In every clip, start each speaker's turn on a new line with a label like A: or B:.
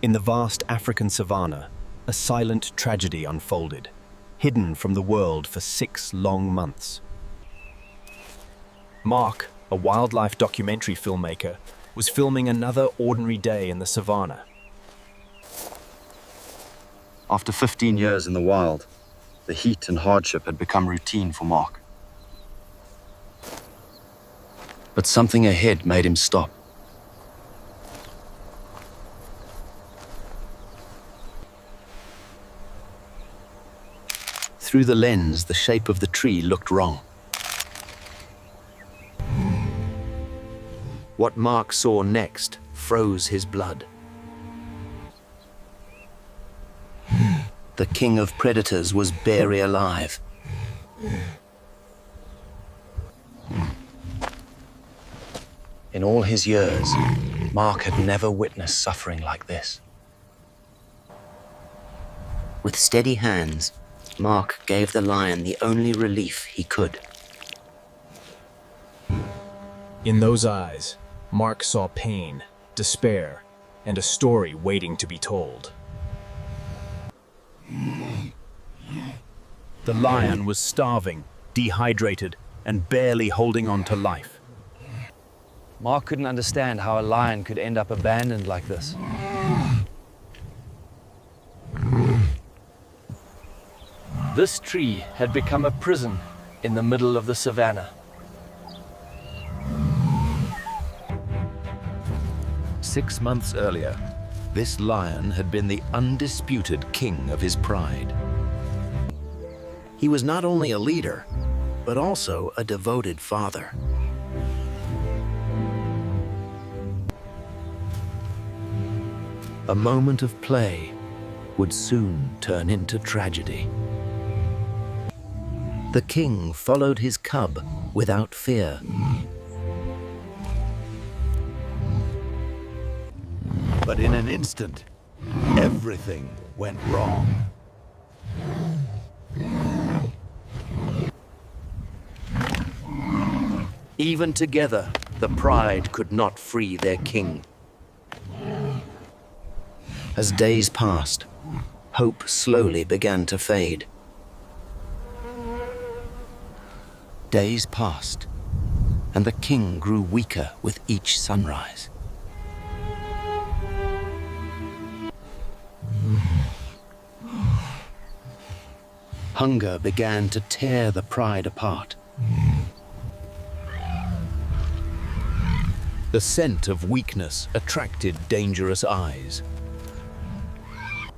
A: In the vast African savanna, a silent tragedy unfolded, hidden from the world for 6 long months. Mark, a wildlife documentary filmmaker, was filming another ordinary day in the savanna.
B: After 15 years in the wild, the heat and hardship had become routine for Mark. But something ahead made him stop. Through the lens, the shape of the tree looked wrong. What Mark saw next froze his blood. The king of predators was barely alive. In all his years, Mark had never witnessed suffering like this. With steady hands, Mark gave the lion the only relief he could.
A: In those eyes, Mark saw pain, despair, and a story waiting to be told. The lion was starving, dehydrated, and barely holding on to life.
C: Mark couldn't understand how a lion could end up abandoned like this. This tree had become a prison in the middle of the savanna.
D: Six months earlier, this lion had been the undisputed king of his pride. He was not only a leader, but also a devoted father. A moment of play would soon turn into tragedy. The king followed his cub without fear. But in an instant, everything went wrong. Even together, the pride could not free their king. As days passed, hope slowly began to fade. Days passed, and the king grew weaker with each sunrise. Hunger began to tear the pride apart. The scent of weakness attracted dangerous eyes.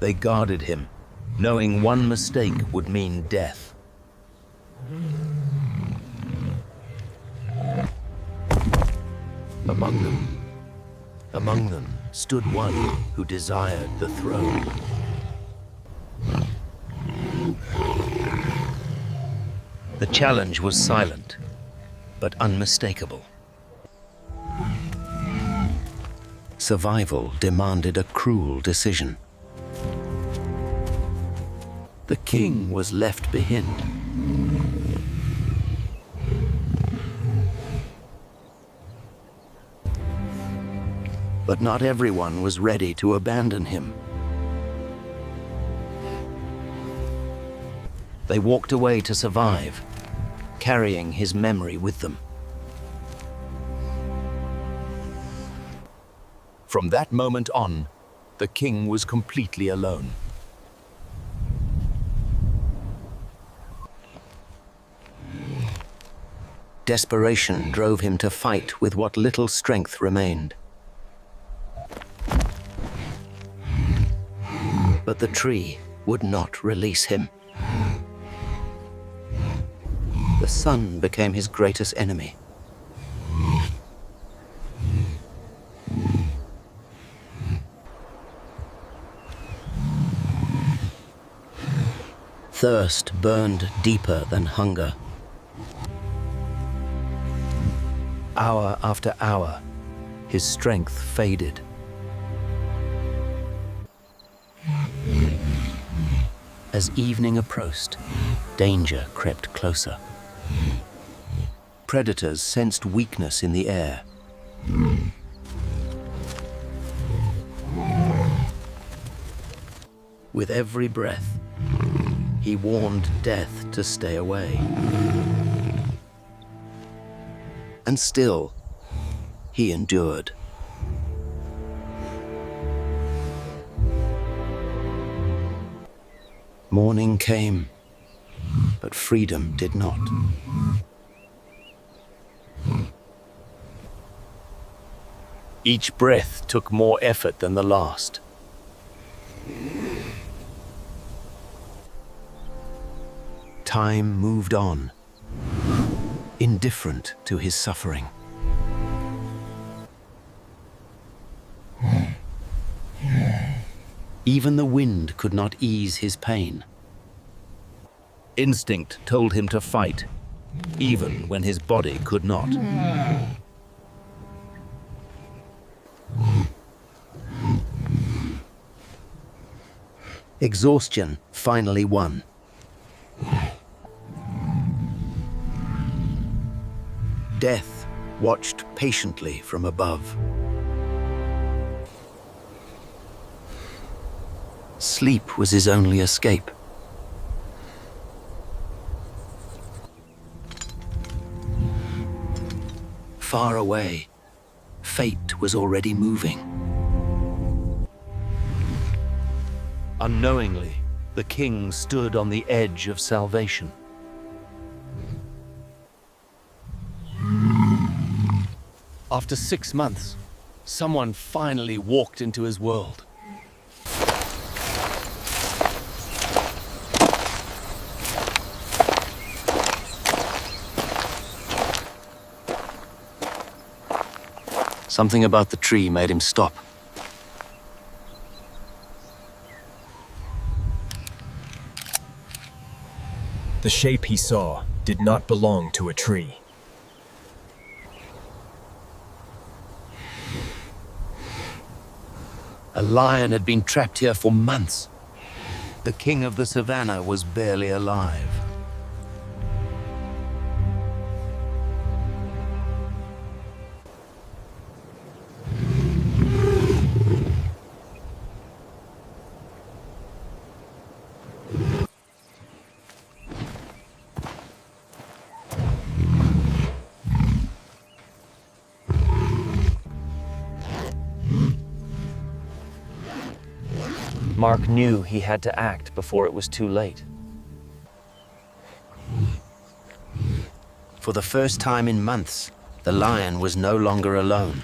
D: They guarded him, knowing one mistake would mean death. Among them stood one who desired the throne. The challenge was silent, but unmistakable. Survival demanded a cruel decision. The king was left behind. But not everyone was ready to abandon him. They walked away to survive, carrying his memory with them. From that moment on, the king was completely alone. Desperation drove him to fight with what little strength remained. But the tree would not release him. The sun became his greatest enemy. Thirst burned deeper than hunger. Hour after hour, his strength faded. As evening approached, danger crept closer. Predators sensed weakness in the air. With every breath, he warned death to stay away. And still, he endured. Morning came, but freedom did not. Each breath took more effort than the last. Time moved on, indifferent to his suffering. Even the wind could not ease his pain. Instinct told him to fight, even when his body could not. Exhaustion finally won. Death watched patiently from above. Sleep was his only escape. Far away, fate was already moving. Unknowingly, the king stood on the edge of salvation.
C: After 6 months, someone finally walked into his world.
B: Something about the tree made him stop.
A: The shape he saw did not belong to a tree.
D: A lion had been trapped here for months. The king of the Savanna was barely alive.
C: Mark knew he had to act before it was too late.
D: For the first time in months, the lion was no longer alone.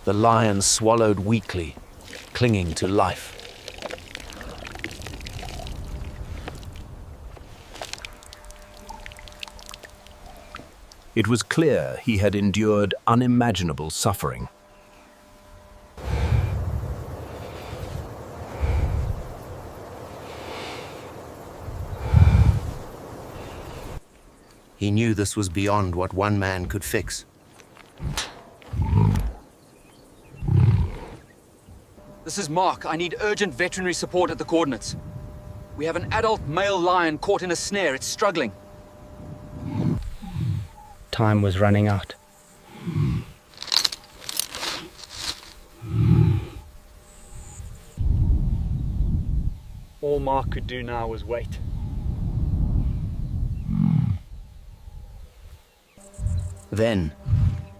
D: The lion swallowed weakly, clinging to life.
A: It was clear he had endured unimaginable suffering.
D: He knew this was beyond what one man could fix.
E: This is Mark. I need urgent veterinary support at the coordinates. We have an adult male lion caught in a snare. It's struggling.
F: Time was running out. All Mark could do now was wait.
D: Then,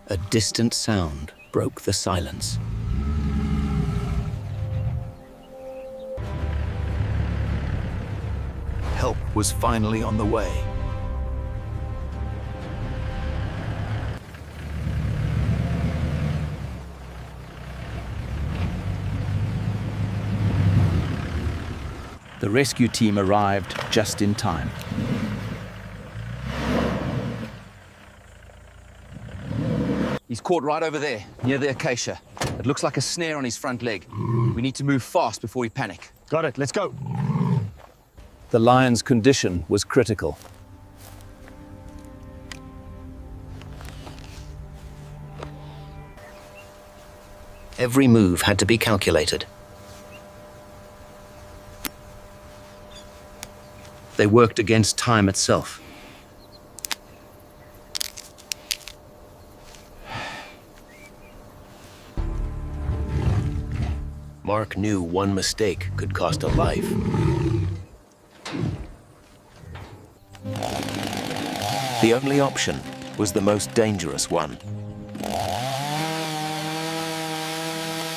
D: a distant sound broke the silence. Help was finally on the way.
C: The rescue team arrived just in time.
E: He's caught right over there, near the acacia. It looks like a snare on his front leg. We need to move fast before we panic.
F: Got it, let's go.
C: The lion's condition was critical.
D: Every move had to be calculated. They worked against time itself. Mark knew one mistake could cost a life. The only option was the most dangerous one.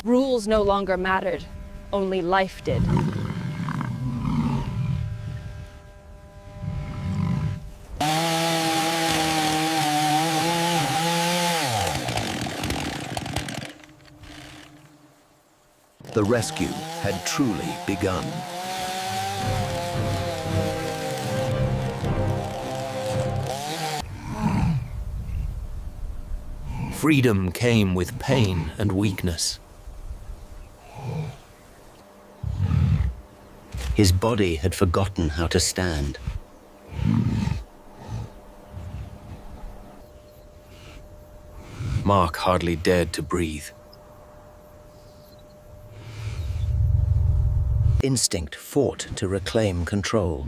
G: Rules no longer mattered, only life did.
D: The rescue had truly begun. Freedom came with pain and weakness. His body had forgotten how to stand. Mark hardly dared to breathe. Instinct fought to reclaim control.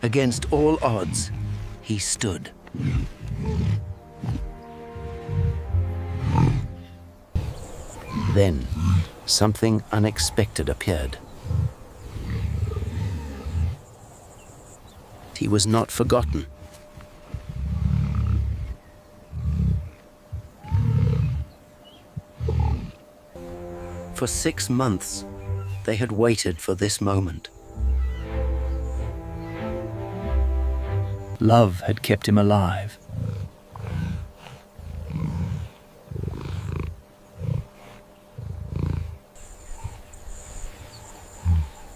D: Against all odds, he stood. Then, something unexpected appeared. He was not forgotten. For 6 months, they had waited for this moment.
H: Love had kept him alive.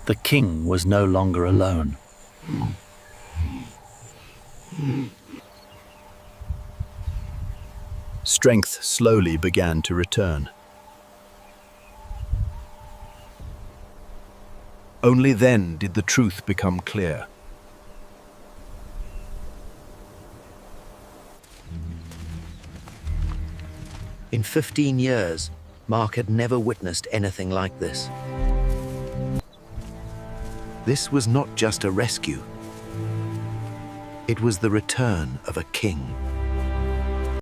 H: The king was no longer alone.
A: Strength slowly began to return. Only then did the truth become clear.
D: In 15 years, Mark had never witnessed anything like this. This was not just a rescue. It was the return of a king.